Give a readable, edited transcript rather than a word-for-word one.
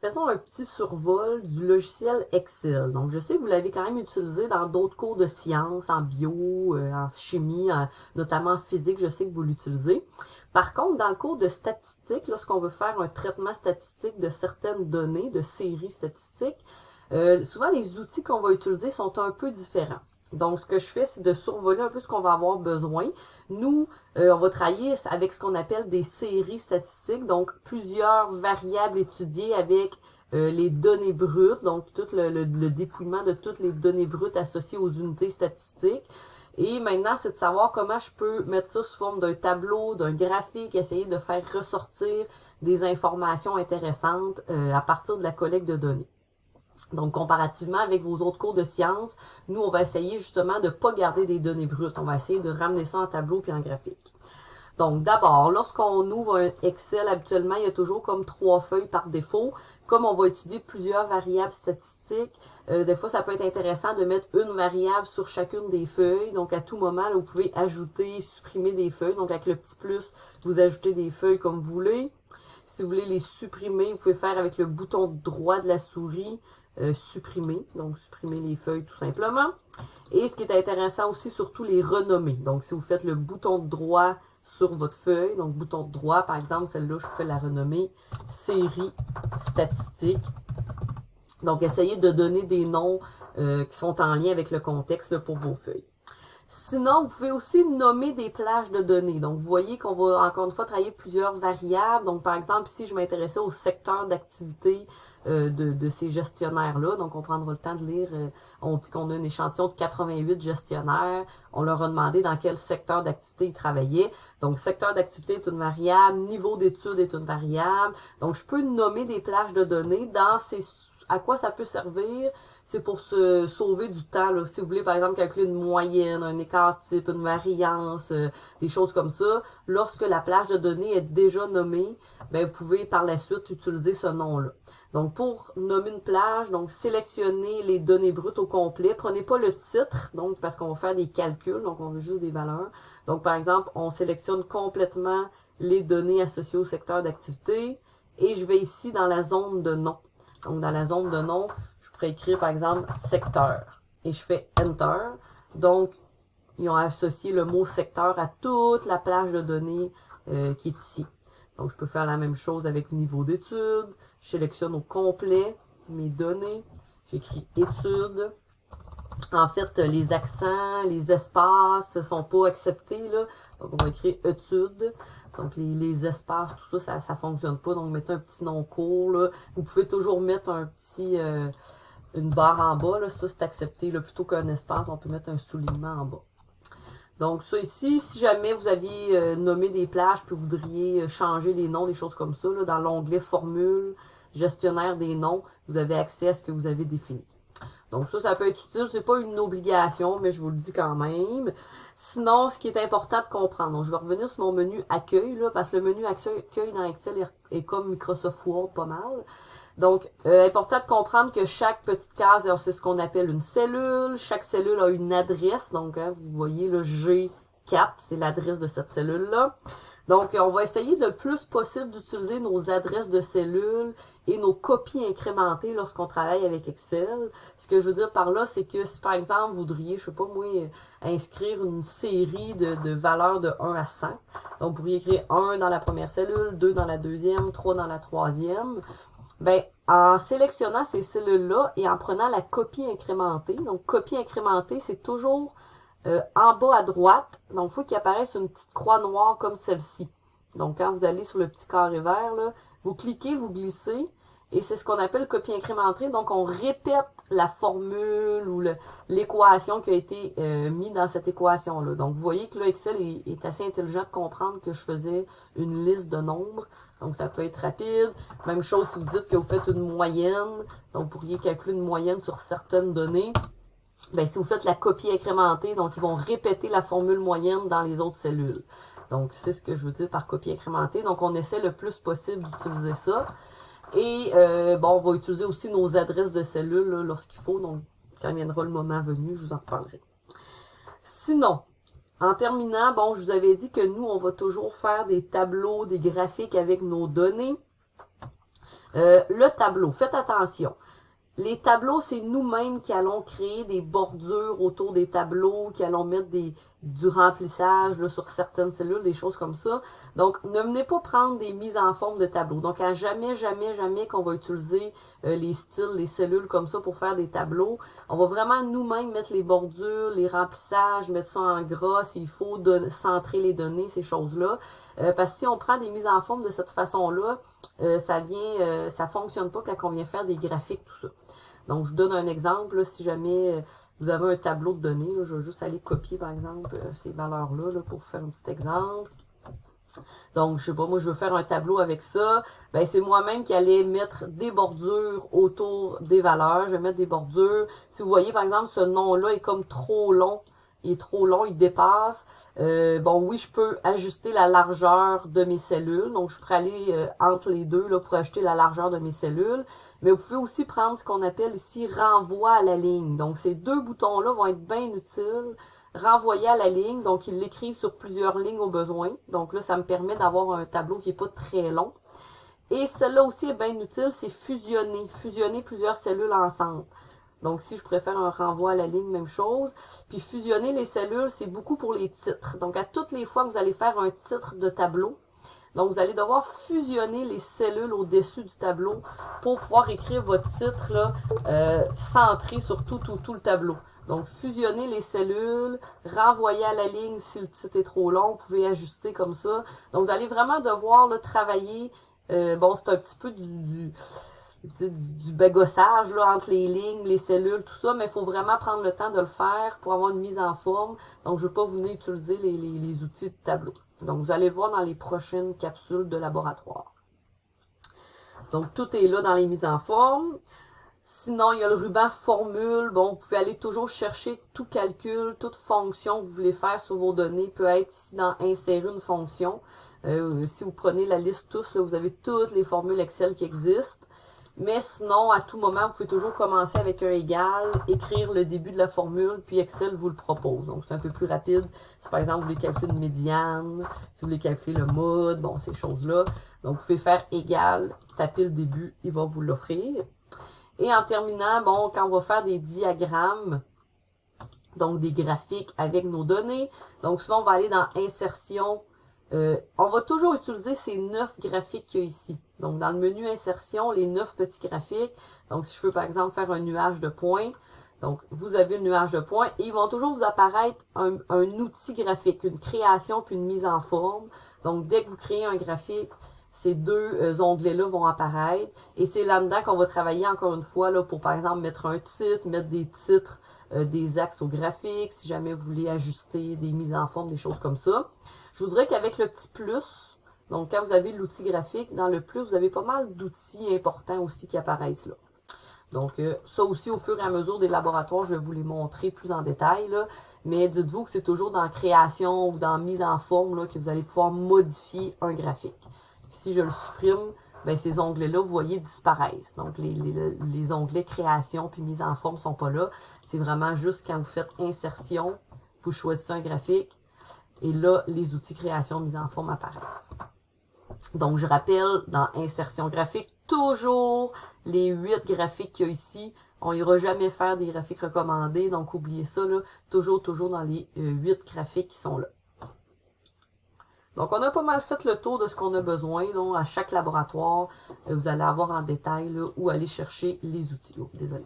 faisons un petit survol du logiciel Excel. Donc, je sais que vous l'avez quand même utilisé dans d'autres cours de sciences, en bio, en chimie, notamment en physique, je sais que vous l'utilisez. Par contre, dans le cours de statistique, lorsqu'on veut faire un traitement statistique de certaines données, de séries statistiques, souvent les outils qu'on va utiliser sont un peu différents. Donc, ce que je fais, c'est de survoler un peu ce qu'on va avoir besoin. Nous, on va travailler avec ce qu'on appelle des séries statistiques, donc plusieurs variables étudiées avec les données brutes, donc tout le dépouillement de toutes les données brutes associées aux unités statistiques. Et maintenant, c'est de savoir comment je peux mettre ça sous forme d'un tableau, d'un graphique, essayer de faire ressortir des informations intéressantes à partir de la collecte de données. Donc, comparativement avec vos autres cours de sciences, nous, on va essayer justement de ne pas garder des données brutes. On va essayer de ramener ça en tableau puis en graphique. Donc, d'abord, lorsqu'on ouvre un Excel, habituellement, il y a toujours comme 3 feuilles par défaut. Comme on va étudier plusieurs variables statistiques, des fois, ça peut être intéressant de mettre une variable sur chacune des feuilles. Donc, à tout moment, là, vous pouvez ajouter, supprimer des feuilles. Donc, avec le petit plus, vous ajoutez des feuilles comme vous voulez. Si vous voulez les supprimer, vous pouvez faire avec le bouton droit de la souris, supprimer. Donc, supprimer les feuilles tout simplement. Et ce qui est intéressant aussi, surtout les renommer. Donc, si vous faites le bouton droit sur votre feuille, donc bouton droit, par exemple, celle-là, je pourrais la renommer série statistique. Donc, essayez de donner des noms qui sont en lien avec le contexte là, pour vos feuilles. Sinon, vous pouvez aussi nommer des plages de données. Donc, vous voyez qu'on va encore une fois travailler plusieurs variables. Donc, par exemple, ici, je m'intéressais au secteur d'activité de ces gestionnaires-là. Donc, on prendra le temps de lire. On dit qu'on a un échantillon de 88 gestionnaires. On leur a demandé dans quel secteur d'activité ils travaillaient. Donc, secteur d'activité est une variable. Niveau d'étude est une variable. Donc, je peux nommer des plages de données dans ces... À quoi ça peut servir? C'est pour se sauver du temps. Là. Si vous voulez, par exemple, calculer une moyenne, un écart type, une variance, des choses comme ça, lorsque la plage de données est déjà nommée, ben, vous pouvez par la suite utiliser ce nom-là. Donc, pour nommer une plage, donc sélectionnez les données brutes au complet. Prenez pas le titre, donc parce qu'on va faire des calculs, donc on veut juste des valeurs. Donc, par exemple, on sélectionne complètement les données associées au secteur d'activité et je vais ici dans la zone de nom. Donc, dans la zone de nom, je pourrais écrire, par exemple, secteur. Et je fais Enter. Donc, ils ont associé le mot secteur à toute la plage de données qui est ici. Donc, je peux faire la même chose avec niveau d'études. Je sélectionne au complet mes données. J'écris études. En fait, les accents, les espaces ne sont pas acceptés, là. Donc, on va écrire études. Donc, les espaces, tout ça, ça fonctionne pas. Donc, mettez un petit nom court, là. Vous pouvez toujours mettre un petit, une barre en bas, là. Ça, c'est accepté, là. Plutôt qu'un espace, on peut mettre un soulignement en bas. Donc, ça ici, si jamais vous aviez nommé des plages puis vous voudriez changer les noms, des choses comme ça, là, dans l'onglet Formule, gestionnaire des noms, vous avez accès à ce que vous avez défini. Donc ça peut être utile. C'est pas une obligation, mais je vous le dis quand même. Sinon, ce qui est important de comprendre, donc je vais revenir sur mon menu accueil, là, parce que le menu accueil dans Excel est comme Microsoft Word pas mal. Donc, important de comprendre que chaque petite case, c'est ce qu'on appelle une cellule. Chaque cellule a une adresse. Donc, hein, vous voyez le G4, c'est l'adresse de cette cellule-là. Donc, on va essayer le plus possible d'utiliser nos adresses de cellules et nos copies incrémentées lorsqu'on travaille avec Excel. Ce que je veux dire par là, c'est que si par exemple, vous voudriez, je sais pas moi, inscrire une série de valeurs de 1 à 100, donc vous pourriez écrire 1 dans la première cellule, 2 dans la deuxième, 3 dans la troisième. Ben, en sélectionnant ces cellules-là et en prenant la copie incrémentée, donc copie incrémentée, c'est toujours en bas à droite, donc il faut qu'il apparaisse une petite croix noire comme celle-ci. Donc, quand vous allez sur le petit carré vert, là, vous cliquez, vous glissez, et c'est ce qu'on appelle copie incrémentée. Donc, on répète la formule ou l'équation qui a été mise dans cette équation-là. Donc, vous voyez que là, Excel est assez intelligent de comprendre que je faisais une liste de nombres. Donc, ça peut être rapide. Même chose si vous dites que vous faites une moyenne. Donc, vous pourriez calculer une moyenne sur certaines données. Ben, si vous faites la copie incrémentée, donc ils vont répéter la formule moyenne dans les autres cellules. Donc, c'est ce que je veux dire par copie incrémentée. Donc, on essaie le plus possible d'utiliser ça. Et, bon, on va utiliser aussi nos adresses de cellules lorsqu'il faut. Donc, quand viendra le moment venu, je vous en reparlerai. Sinon, en terminant, bon, je vous avais dit que nous, on va toujours faire des tableaux, des graphiques avec nos données. Le tableau, faites attention. Les tableaux, c'est nous-mêmes qui allons créer des bordures autour des tableaux, qui allons mettre du remplissage là, sur certaines cellules, des choses comme ça. Donc, ne venez pas prendre des mises en forme de tableaux. Donc, à jamais, jamais, jamais qu'on va utiliser les styles, les cellules comme ça pour faire des tableaux. On va vraiment nous-mêmes mettre les bordures, les remplissages, mettre ça en gras s'il faut, centrer les données, ces choses-là. Parce que si on prend des mises en forme de cette façon-là, ça fonctionne pas quand on vient faire des graphiques, tout ça. Donc, je vous donne un exemple, là, si jamais vous avez un tableau de données, là, je vais juste aller copier, par exemple, ces valeurs-là là, pour faire un petit exemple. Donc, je sais pas, moi, je veux faire un tableau avec ça. Ben, c'est moi-même qui allais mettre des bordures autour des valeurs. Je vais mettre des bordures. Si vous voyez, par exemple, ce nom-là est comme trop long. Il est trop long, il dépasse. Bon, oui, je peux ajuster la largeur de mes cellules. Donc, je pourrais aller entre les deux là, pour ajuster la largeur de mes cellules. Mais vous pouvez aussi prendre ce qu'on appelle ici renvoi à la ligne. Donc, ces deux boutons-là vont être bien utiles. Renvoyer à la ligne, donc ils l'écrivent sur plusieurs lignes au besoin. Donc là, ça me permet d'avoir un tableau qui est pas très long. Et celle-là aussi est bien utile, c'est fusionner plusieurs cellules ensemble. Donc, si je préfère un renvoi à la ligne, même chose. Puis, fusionner les cellules, c'est beaucoup pour les titres. Donc, à toutes les fois que vous allez faire un titre de tableau, donc vous allez devoir fusionner les cellules au-dessus du tableau pour pouvoir écrire votre titre là, centré sur tout le tableau. Donc, fusionner les cellules, renvoyer à la ligne si le titre est trop long, vous pouvez ajuster comme ça. Donc, vous allez vraiment devoir là, travailler. Bon, c'est un petit peu du bagossage là, entre les lignes, les cellules, tout ça, mais il faut vraiment prendre le temps de le faire pour avoir une mise en forme. Donc, je ne vais pas venir utiliser les outils de tableau. Donc, vous allez le voir dans les prochaines capsules de laboratoire. Donc, tout est là dans les mises en forme. Sinon, il y a le ruban formule. Bon, vous pouvez aller toujours chercher tout calcul, toute fonction que vous voulez faire sur vos données. Peut être ici dans insérer une fonction. Si vous prenez la liste tous, là, vous avez toutes les formules Excel qui existent. Mais sinon, à tout moment, vous pouvez toujours commencer avec un égal, écrire le début de la formule, puis Excel vous le propose. Donc, c'est un peu plus rapide. Si par exemple, vous voulez calculer une médiane, si vous voulez calculer le mode, bon, ces choses-là. Donc, vous pouvez faire égal, taper le début, il va vous l'offrir. Et en terminant, bon, quand on va faire des diagrammes, donc des graphiques avec nos données, donc souvent, on va aller dans Insertion. On va toujours utiliser ces 9 graphiques qu'il y a ici. Donc, dans le menu Insertion, les 9 petits graphiques. Donc, si je veux, par exemple, faire un nuage de points, donc, vous avez le nuage de points et ils vont toujours vous apparaître un outil graphique, une création puis une mise en forme. Donc, dès que vous créez un graphique, ces deux onglets-là vont apparaître. Et c'est là-dedans qu'on va travailler encore une fois là, pour, par exemple, mettre un titre, mettre des titres, des axes au graphique, si jamais vous voulez ajuster des mises en forme, des choses comme ça. Je voudrais qu'avec le petit plus, donc quand vous avez l'outil graphique, dans le plus, vous avez pas mal d'outils importants aussi qui apparaissent là. Donc, ça aussi, au fur et à mesure des laboratoires, je vais vous les montrer plus en détail, là. Mais dites-vous que c'est toujours dans création ou dans mise en forme là, que vous allez pouvoir modifier un graphique. Puis si je le supprime, ben ces onglets-là, vous voyez, disparaissent. Donc, les onglets création puis mise en forme sont pas là. C'est vraiment juste quand vous faites insertion, vous choisissez un graphique, et là, les outils création mise en forme apparaissent. Donc, je rappelle, dans insertion graphique, toujours les 8 graphiques qu'il y a ici. On n'ira jamais faire des graphiques recommandés, donc oubliez ça, là. Toujours dans les 8 graphiques qui sont là. Donc, on a pas mal fait le tour de ce qu'on a besoin. Là, à chaque laboratoire, vous allez avoir en détail là, où aller chercher les outils. Oh, désolé.